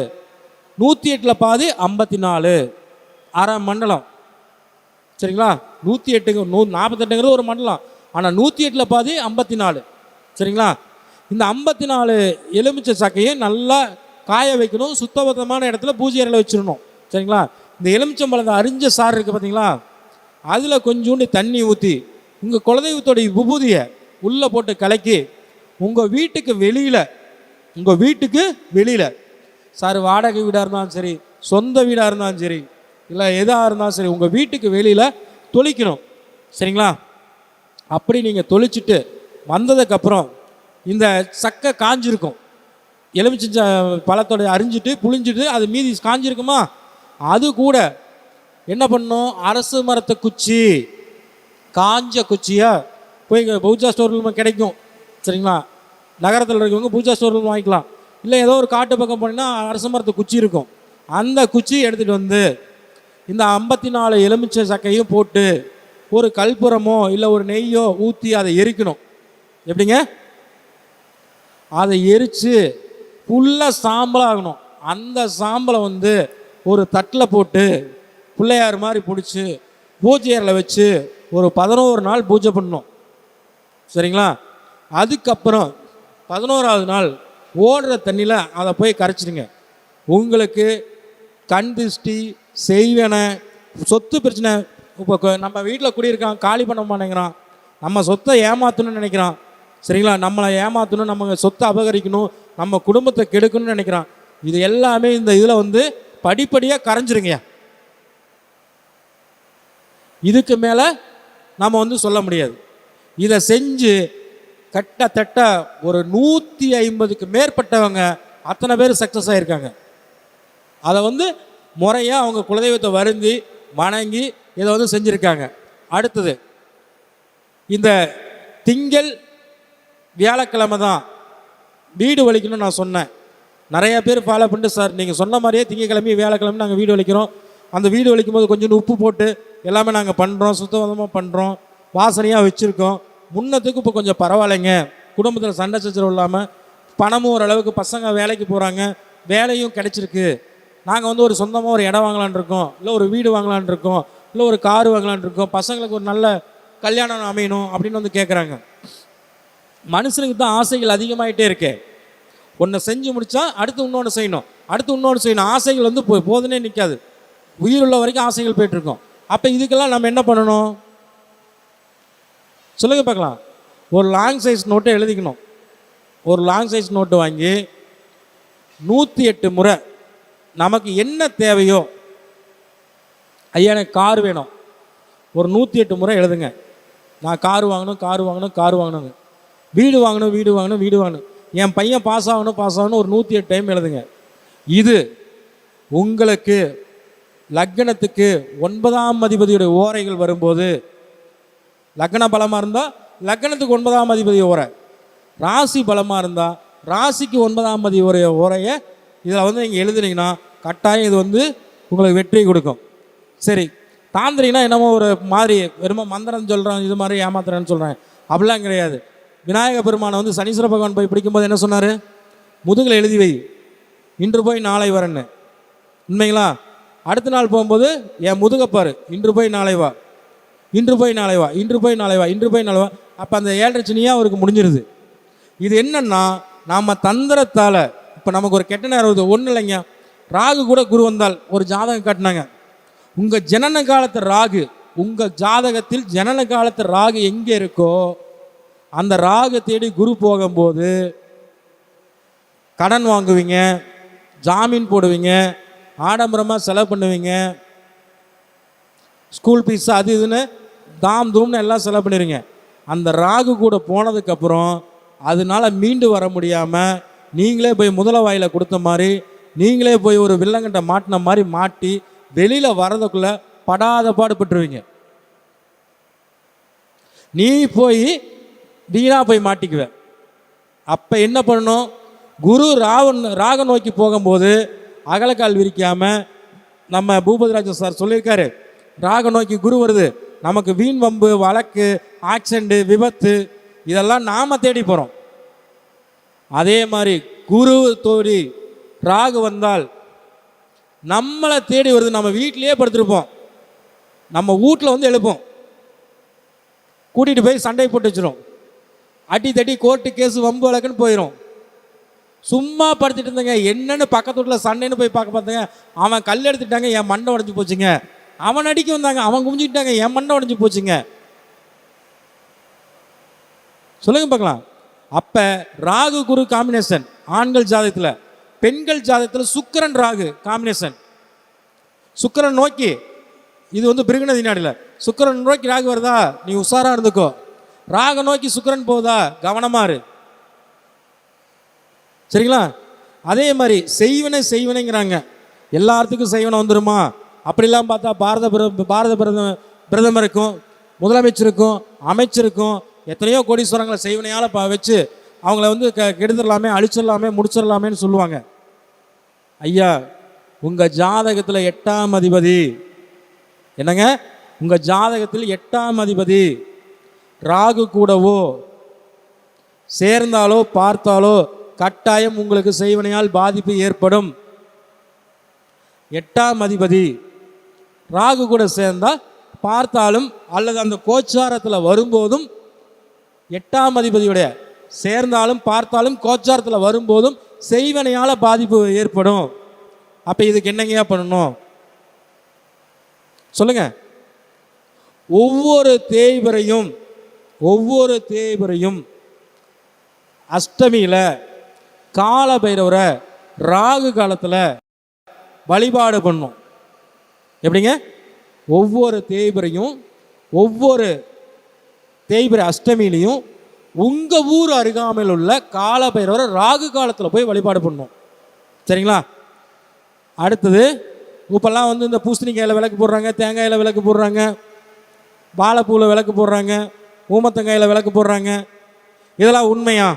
108ல் பாதி 54, அரை மண்டலம். சரிங்களா? 108 48ங்கிறது ஒரு மண்டலம். ஆனால் 108ல் பாதி 54. சரிங்களா? இந்த 54 எலுமிச்சை சக்கையும் நல்லா காய வைக்கணும். சுத்தபத்தமான இடத்துல பூஜை அறையில் வச்சிடணும். சரிங்களா? இந்த எலுமிச்சம்பழத்தை அரிஞ்ச சாறு இருக்குது பார்த்தீங்களா, அதில் கொஞ்சோண்டு தண்ணி ஊற்றி உங்கள் குலதெய்வத்தோடைய விபூதியை உள்ளே போட்டு கலக்கி உங்கள் வீட்டுக்கு வெளியில் சார் வாடகை வீடாக இருந்தாலும் சரி, சொந்த வீடாக இருந்தாலும் சரி, இல்லை எதாக இருந்தாலும் சரி, உங்கள் வீட்டுக்கு வெளியில் தொளிக்கணும். சரிங்களா? அப்படி நீங்கள் தொளிச்சுட்டு வந்ததுக்கப்புறம் இந்த சக்கை காஞ்சிருக்கும், எலுமிச்சை பழத்தோட அரிஞ்சிட்டு புளிஞ்சிட்டு அது மீதி காஞ்சிருக்குமா, அது கூட என்ன பண்ணணும்? அரசு மரத்தை குச்சி, காஞ்ச குச்சியாக போய் பூஜா ஸ்டோரில் கிடைக்கும். சரிங்களா? நகரத்தில் இருக்கவங்க பூஜா ஸ்டோரில் வாங்கிக்கலாம். இல்லை ஏதோ ஒரு காட்டு பக்கம் போனீங்கன்னா அரசு மரத்து குச்சி இருக்கும். அந்த குச்சி எடுத்துகிட்டு வந்து இந்த 54 எலுமிச்சை சக்கையும் போட்டு ஒரு கற்பூரமோ இல்லை ஒரு நெய்யோ ஊற்றி அதை எரிக்கணும். எப்படிங்க? அதை எரித்து ஃபுல்லாக சாம்பலாகணும். அந்த சாம்பலை வந்து ஒரு தட்டில் போட்டு பிள்ளையார் மாதிரி பிடிச்சி பூஜை அறையில் வச்சு ஒரு 11 நாள் பூஜை பண்ணணும். சரிங்களா? அதுக்கப்புறம் 11வது நாள் ஓடுற தண்ணியில் அதை போய் கரைச்சிடுங்க. உங்களுக்கு கண் திருஷ்டி, செய்வனை, சொத்து பிரச்சனை, இப்போ நம்ம வீட்டில் குடியிருக்கான், காலி பண்ண மாட்டேங்கிறான், நம்ம சொத்தை ஏமாற்றணும்னு நினைக்கிறான். சரிங்களா? நம்மளை ஏமாற்றணும், நம்ம சொத்தை அபகரிக்கணும், நம்ம குடும்பத்தை கெடுக்கணும்னு நினைக்கிறான். இது எல்லாமே இந்த இதில் வந்து படிப்படியாக கரைஞ்சிருங்க. இதுக்கு மேலே நம்ம வந்து சொல்ல முடியாது. இதை செஞ்சு கிட்டத்தட்ட ஒரு 150க்கு மேற்பட்டவங்க அத்தனை பேர் சக்ஸஸ் ஆகியிருக்காங்க. அதை வந்து முறையாக அவங்க குலதெய்வத்தை வருந்தி வணங்கி இதை வந்து செஞ்சுருக்காங்க. அடுத்தது இந்த திங்கள் வியாழக்கிழமை தான் வீடு வலிக்கணும்னு நான் சொன்னேன். நிறைய பேர் ஃபாலோ பண்ணிட்டு, சார் நீங்கள் சொன்ன மாதிரியே திங்கக்கிழமை வியாழக்கிழமை நாங்கள் வீடு வலிக்கிறோம், அந்த வீடு வலிக்கும் போது கொஞ்சம் உப்பு போட்டு எல்லாமே நாங்கள் பண்ணுறோம், சுத்தபத்தமாக பண்ணுறோம், வாசனையாக வச்சுருக்கோம், முன்னத்துக்கு இப்போ கொஞ்சம் பரவாயில்லைங்க, குடும்பத்தில் சண்டை சச்சரவு இல்லாமல் பணமும் ஓரளவுக்கு, பசங்க வேலைக்கு போகிறாங்க, வேலையும் கிடைச்சிருக்கு, நாங்கள் வந்து ஒரு சொந்தமாக ஒரு இடம் வாங்கலான் இருக்கோம், இல்லை ஒரு வீடு வாங்கலான் இருக்கோம், இல்லை ஒரு கார் வாங்கலான் இருக்கோம், பசங்களுக்கு ஒரு நல்ல கல்யாணம் அமையணும் அப்படின்னு வந்து கேட்குறாங்க. மனுஷனுக்கு தான் ஆசைகள் அதிகமாகிட்டே இருக்கு. ஒன்றை செஞ்சு முடித்தா அடுத்து இன்னொன்று செய்யணும், அடுத்து இன்னொன்று செய்யணும். ஆசைகள் வந்து போதுனே நிற்காது, உயிருள்ள வரைக்கும் ஆசைகள் போயிட்டுருக்கோம். அப்போ இதுக்கெல்லாம் நம்ம என்ன பண்ணணும் சொல்லுங்க பார்க்கலாம். ஒரு லாங் சைஸ் நோட்டை எழுதிக்கணும். ஒரு லாங் சைஸ் நோட்டு வாங்கி 108 முறை நமக்கு என்ன தேவையோ, ஐயா எனக்கு கார் வேணும், ஒரு 108 முறை எழுதுங்க. நான் கார் வாங்கணும், கார் வாங்கணும், கார் வாங்கணுங்க. வீடு வாங்கணும், வீடு வாங்கணும், வீடு வாங்கணும். என் பையன் பாஸ் ஆகணும், பாஸ் ஆகணும், ஒரு 108 டைம் எழுதுங்க. இது உங்களுக்கு லக்னத்துக்கு 9ஆம் அதிபதியுடைய ஓரைகள் வரும்போது, லக்ன பலமாக இருந்தால் லக்னத்துக்கு 9ஆம் அதிபதி ஓரை, ராசி பலமாக இருந்தால் ராசிக்கு 9ஆம் அதிபதி ஓரையை இதில் வந்து நீங்கள் எழுதுனீங்கன்னா கட்டாயம் இது வந்து உங்களுக்கு வெற்றி கொடுக்கும். சரி, தாந்திரினா என்னமோ ஒரு மாதிரி வெறுமோ மந்திரம் சொல்கிறேன், இது மாதிரி ஏமாத்துறேன்னு சொல்கிறேன், அப்படிலாம் கிடையாது. விநாயக பெருமானை வந்து சனீஸ்வர பகவான் போய் பிடிக்கும்போது என்ன சொன்னார்? முதுகில் எழுதி வை, இன்று போய் நாளை வரேன்னு. உண்மைங்களா? அடுத்த நாள் போகும்போது என் முதுகப்பாரு, இன்று போய் நாளை வா, இன்று போய் நாளை வா, இன்று போய் நாளை வா, இன்று போய் நாளை வா. அப்போ அந்த 7.5 சனியாக அவருக்கு முடிஞ்சிருது. இது என்னன்னா நாம் தந்திரத்தால், இப்போ நமக்கு ஒரு கெட்ட நேரம் வருது, ஒன்றும் இல்லைங்க, ராகு கூட குரு வந்தால் ஒரு ஜாதகம் காட்டினாங்க. உங்கள் ஜனன காலத்து ராகு, உங்கள் ஜாதகத்தில் ஜனன காலத்து ராகு எங்கே இருக்கோ அந்த ராகு தேடி குரு போகும்போது கடன் வாங்குவீங்க, ஜாமீன் போடுவீங்க, ஆடம்பரமாக செலவு பண்ணுவீங்க, ஸ்கூல் ஃபீஸ் அது இதுன்னு தாம் தூம்னு எல்லாம் செலவு பண்ணிடுவீங்க. அந்த ராகு கூட போனதுக்கப்புறம் அதனால மீண்டு வர முடியாமல் நீங்களே போய் முதல வாயில் கொடுத்த மாதிரி, நீங்களே போய் ஒரு வில்லங்கட்டை மாட்டின மாதிரி மாட்டி வெளியில் வர்றதுக்குள்ளே படாத பாடுபட்டுருவீங்க. நீ போய் வீணா போய் மாட்டிக்குவேன். அப்போ என்ன பண்ணணும்? குரு ராக நோக்கி போகும்போது அகலக்கால் விரிக்காமல், நம்ம பூபதிராஜன் சார் சொல்லியிருக்காரு, ராக நோக்கி குரு வருது, நமக்கு வீண் வம்பு, வழக்கு, ஆக்சிடென்ட், விபத்து இதெல்லாம் நாம் தேடி போகிறோம். அதே மாதிரி குரு தோடி ராகு வந்தால் நம்மளை தேடி வருது. நம்ம வீட்டிலேயே படுத்துருப்போம், நம்ம வீட்டில் வந்து எழுப்போம், கூட்டிகிட்டு போய் சண்டை போட்டு வச்சிடும், அடி தட்டி கோர்ட்டு கேஸு வம்பு வழக்குன்னு போயிடும். சும்மா படுத்துட்டு இருந்தேங்க, என்னன்னு பக்கத்து வீட்டில் சண்டைன்னு போய் பார்க்க பார்த்தேங்க, அவன் கல் எடுத்துட்டாங்க, என் மண்டை உடஞ்சி போச்சுங்க, அவன் அடிக்க வந்தாங்க, அவன் குமிஞ்சிக்கிட்டாங்க, என் மண்டை உடஞ்சி போச்சுங்க. சொல்லுங்க பார்க்கலாம். அப்போ ராகு குரு காம்பினேஷன் ஆண்கள் ஜாதகத்தில், பெண்கள் ஜாதகத்தில் சுக்கிரன் ராகு காம்பினேஷன். சுக்கிரன் நோக்கி, இது வந்து பிருகுநதி நாடில் சுக்கிரன் நோக்கி ராகு வருதா, நீ உஷாராக இருந்துக்கோ. ராக நோக்கி சுக்கிரன் போகுதா, கவனமா இரு. சரிங்களா? அதே மாதிரி செய்வனைங்கிறாங்க, எல்லாத்துக்கும் செய்வனை வந்துருமா? அப்படிலாம் பார்த்தா பாரத பிரதமருக்கும் முதலமைச்சருக்கும் அமைச்சருக்கும் எத்தனையோ கோடீஸ்வரங்களை செய்வனையால் வச்சு அவங்கள வந்து கெடுத்துடலாமே, அழிச்சிடலாமே, முடிச்சிடலாமேன்னு சொல்லுவாங்க. ஐயா, உங்கள் ஜாதகத்தில் 8ஆம் அதிபதி என்னங்க? உங்கள் ஜாதகத்தில் 8ஆம் அதிபதி ராகு கூடவோ சேர்ந்தாலோ பார்த்தாலோ கட்டாயம் உங்களுக்கு செய்வனையால் பாதிப்பு ஏற்படும். 8ஆம் அதிபதி ராகு கூட சேர்ந்தால் பார்த்தாலும் அல்லது அந்த கோச்சாரத்தில் வரும்போதும், 8ஆம் அதிபதியுடைய சேர்ந்தாலும் பார்த்தாலும் கோச்சாரத்தில் வரும்போதும் செய்வனையால் பாதிப்பு ஏற்படும். அப்போ இதுக்கு என்னங்கயா பண்ணணும் சொல்லுங்க? ஒவ்வொரு தேய்பிரையும் அஷ்டமியில் கால பைரவரை ராகு காலத்தில் வழிபாடு பண்ணும். எப்படிங்க? ஒவ்வொரு தேய்பிரை அஷ்டமியிலையும் உங்கள் ஊர் அருகாமையில் உள்ள கால பைரவரை ராகு காலத்தில் போய் வழிபாடு பண்ணும். சரிங்களா? அடுத்தது இப்போல்லாம் வந்து இந்த பூசணிக்காயில் விளக்கு போடுறாங்க, தேங்காயில் விளக்கு போடுறாங்க, வாழைப்பூவில் விளக்கு போடுறாங்க, ஊமத்தங்காயில் விளக்கு போடுறாங்க. இதெல்லாம் உண்மையா?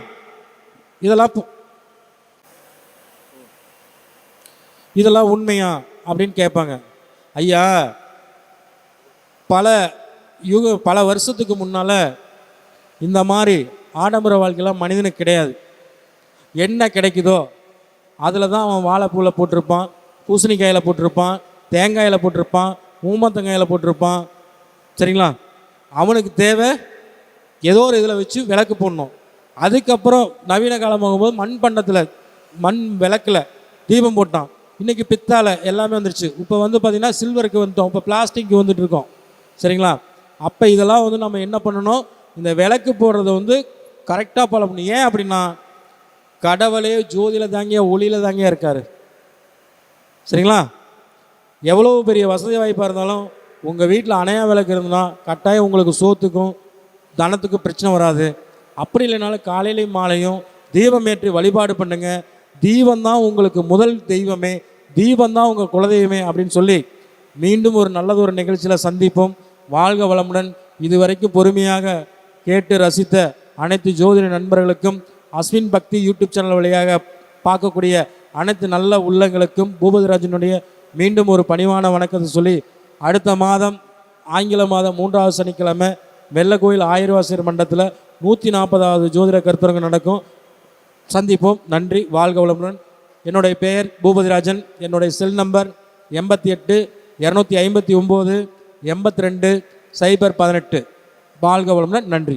இதெல்லாம் உண்மையா அப்படின்னு கேட்பாங்க. ஐயா, பல வருஷத்துக்கு முன்னால் இந்த மாதிரி ஆடம்பர வாழ்க்கையெல்லாம் மனிதனுக்கு கிடையாது. என்ன கிடைக்குதோ அதில் தான் அவன் வாழைப்பூவில் போட்டிருப்பான், பூசணிக்காயில் போட்டிருப்பான், தேங்காயில் போட்டிருப்பான், ஊமத்தங்காயில் போட்டிருப்பான். சரிங்களா? அவனுக்கு தேவை ஏதோ ஒரு இதில் வச்சு விளக்கு போடணும். அதுக்கப்புறம் நவீன காலம் ஆகும்போது மண் விளக்கில் தீபம் போட்டான். இன்றைக்கி பித்தாலை எல்லாமே வந்துருச்சு. இப்போ வந்து பார்த்திங்கன்னா சில்வருக்கு வந்துட்டோம், இப்போ பிளாஸ்டிக் வந்துட்டு இருக்கோம். சரிங்களா? அப்போ இதெல்லாம் வந்து நம்ம என்ன பண்ணணும், இந்த விளக்கு போடுறத வந்து கரெக்டாக ஃபாலோ பண்ணணும். ஏன் அப்படின்னா, கடவுளே ஜோதியில் தாங்கிய ஒளியில் தாங்கியா இருக்கார். சரிங்களா? எவ்வளோ பெரிய வசதி வாய்ப்பாக இருந்தாலும் உங்கள் வீட்டில் அணையா விளக்கு இருந்ததுன்னா கட்டாயம் உங்களுக்கு சோத்துக்கும் தனத்துக்கும் பிரச்சனை வராது. அப்படி இல்லைனாலும் காலையிலையும் மாலையும் தீபம் ஏற்றி வழிபாடு பண்ணுங்க. தீபந்தான் உங்களுக்கு முதல் தெய்வமே, தீபந்தான் உங்கள் குலதெய்வமே அப்படின்னு சொல்லி மீண்டும் ஒரு நல்லதொரு நிகழ்ச்சியில் சந்திப்போம். வாழ்க வளமுடன். இதுவரைக்கும் பொறுமையாக கேட்டு ரசித்த அனைத்து ஜோதிட நண்பர்களுக்கும், அஸ்வின் பக்தி யூடியூப் சேனல் வழியாக பார்க்கக்கூடிய அனைத்து நல்ல உள்ளங்களுக்கும் பூபதிராஜனுடைய மீண்டும் ஒரு பணிவான வணக்கத்தை சொல்லி, அடுத்த மாதம் ஆங்கில மாதம் 3வது சனிக்கிழமை வெள்ளக்கோயில் ஆயிரவாசியர் மண்டலத்தில் 140வது ஜோதிட கருத்தரங்கு நடக்கும். சந்திப்போம். நன்றி. வாழ்க வளமுடன். என்னுடைய பெயர் பூபதிராஜன். என்னுடைய செல் நம்பர் 88 259 82 018. வாழ்க வளமுடன். நன்றி.